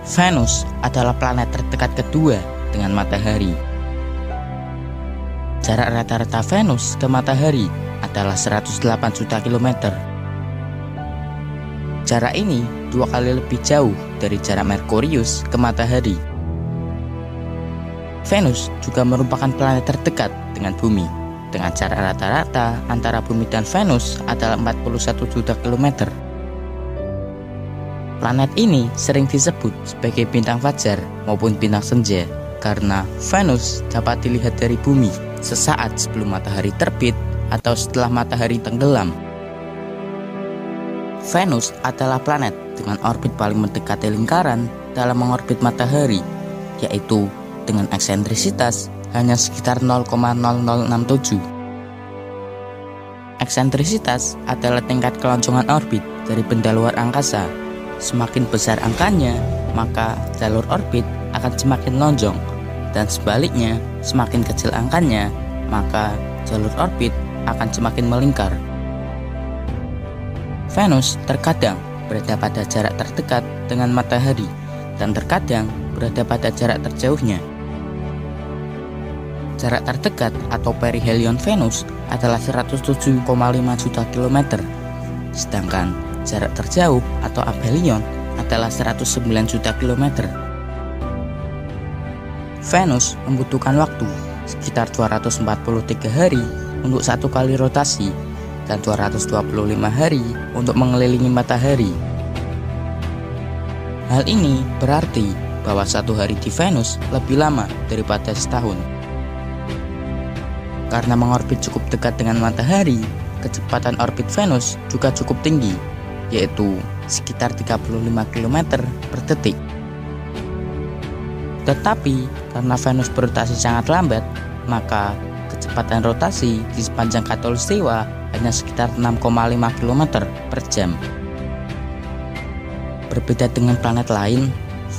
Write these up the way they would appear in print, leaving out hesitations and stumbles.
Venus adalah planet terdekat kedua dengan matahari. Jarak rata-rata Venus ke matahari adalah 108 juta kilometer. Jarak ini 2 kali lebih jauh dari jarak Merkurius ke matahari. Venus juga merupakan planet terdekat dengan bumi, dengan jarak rata-rata antara bumi dan Venus adalah 41 juta kilometer. Planet ini sering disebut sebagai bintang fajar maupun bintang senja karena Venus dapat dilihat dari bumi sesaat sebelum matahari terbit atau setelah matahari tenggelam. Venus adalah planet dengan orbit paling mendekati lingkaran dalam mengorbit matahari, yaitu dengan eksentrisitas hanya sekitar 0,0067. Eksentrisitas adalah tingkat keloncongan orbit dari benda luar angkasa. Semakin besar angkanya, maka jalur orbit akan semakin lonjong, dan sebaliknya, semakin kecil angkanya, maka jalur orbit akan semakin melingkar. Venus terkadang berada pada jarak terdekat dengan matahari, dan terkadang berada pada jarak terjauhnya. Jarak terdekat atau perihelion Venus adalah 107,5 juta kilometer, sedangkan jarak terjauh atau aphelion adalah 109 juta kilometer. Venus membutuhkan waktu sekitar 243 hari untuk satu kali rotasi dan 225 hari untuk mengelilingi matahari. Hal ini berarti bahwa satu hari di Venus lebih lama daripada setahun. Karena mengorbit cukup dekat dengan matahari, kecepatan orbit Venus juga cukup tinggi, yaitu sekitar 35 km per detik. Tetapi karena Venus berotasi sangat lambat, maka kecepatan rotasi di sepanjang khatulistiwa hanya sekitar 6,5 km per jam. Berbeda dengan planet lain,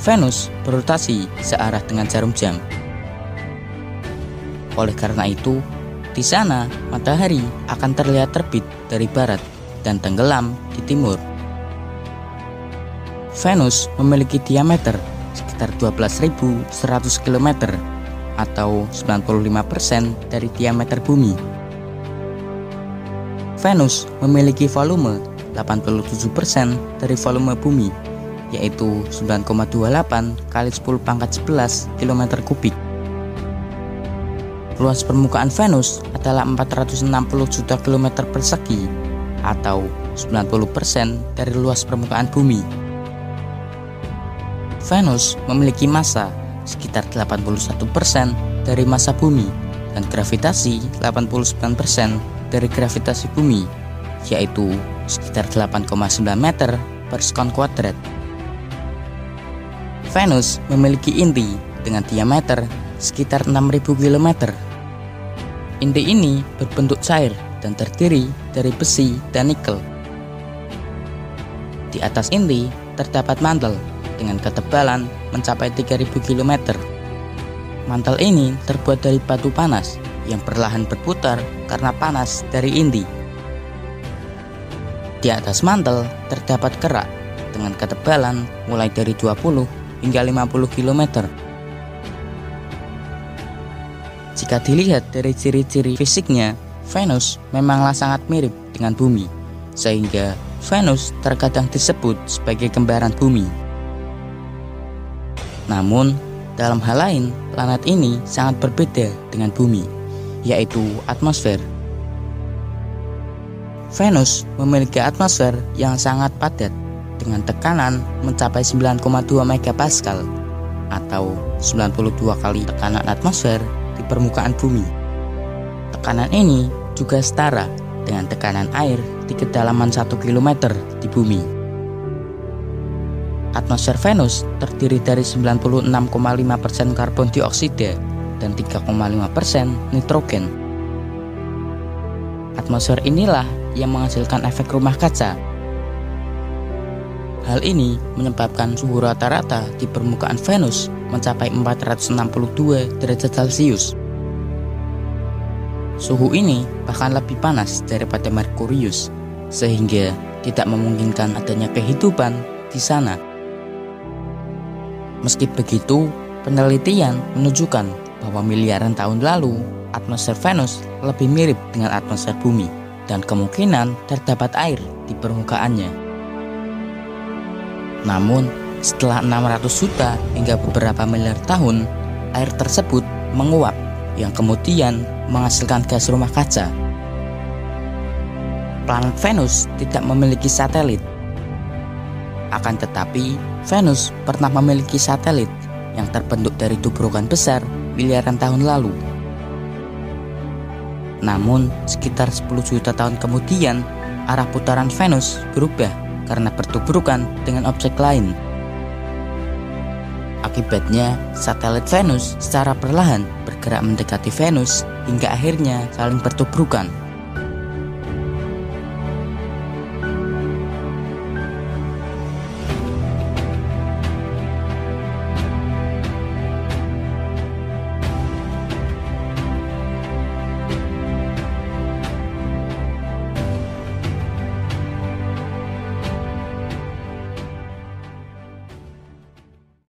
Venus berotasi searah dengan jarum jam. Oleh karena itu, di sana matahari akan terlihat terbit dari barat dan tenggelam di timur. Venus memiliki diameter sekitar 12.100 km atau 95% dari diameter bumi. Venus memiliki volume 87% dari volume bumi, yaitu 9,28 kali 10⁻11 km kubik. Luas permukaan Venus adalah 460 juta kilometer persegi atau 90% dari luas permukaan bumi. Venus memiliki massa sekitar 81% dari massa bumi dan gravitasi 89% dari gravitasi bumi, yaitu sekitar 8,9 meter per sekon kuadrat. Venus memiliki inti dengan diameter sekitar 6.000 km. Inti ini berbentuk cair dan terdiri dari besi dan nikel. Di atas inti terdapat mantel dengan ketebalan mencapai 3.000 km. Mantel ini terbuat dari batu panas yang perlahan berputar karena panas dari inti. Di atas mantel terdapat kerak dengan ketebalan mulai dari 20 hingga 50 km. Jika dilihat dari ciri-ciri fisiknya, Venus memanglah sangat mirip dengan bumi, sehingga Venus terkadang disebut sebagai kembaran bumi. Namun, dalam hal lain, planet ini sangat berbeda dengan bumi, yaitu atmosfer. Venus memiliki atmosfer yang sangat padat dengan tekanan mencapai 9,2 megapascal atau 92 kali tekanan atmosfer di permukaan bumi. Tekanan ini juga setara dengan tekanan air di kedalaman 1 km di bumi. Atmosfer Venus terdiri dari 96,5% karbon dioksida dan 3,5% nitrogen. Atmosfer inilah yang menghasilkan efek rumah kaca. Hal ini menyebabkan suhu rata-rata di permukaan Venus mencapai 462 derajat Celcius. Suhu ini bahkan lebih panas daripada Merkurius, sehingga tidak memungkinkan adanya kehidupan di sana. Meski begitu, penelitian menunjukkan bahwa miliaran tahun lalu, atmosfer Venus lebih mirip dengan atmosfer bumi dan kemungkinan terdapat air di permukaannya. Namun, setelah 600 juta hingga beberapa miliar tahun, air tersebut menguap yang kemudian menghasilkan gas rumah kaca. Planet Venus tidak memiliki satelit. Akan tetapi, Venus pernah memiliki satelit yang terbentuk dari tubrukan besar miliaran tahun lalu. Namun, sekitar 10 juta tahun kemudian, arah putaran Venus berubah karena bertubrukan dengan objek lain. Akibatnya, satelit Venus secara perlahan bergerak mendekati Venus hingga akhirnya saling bertubrukan.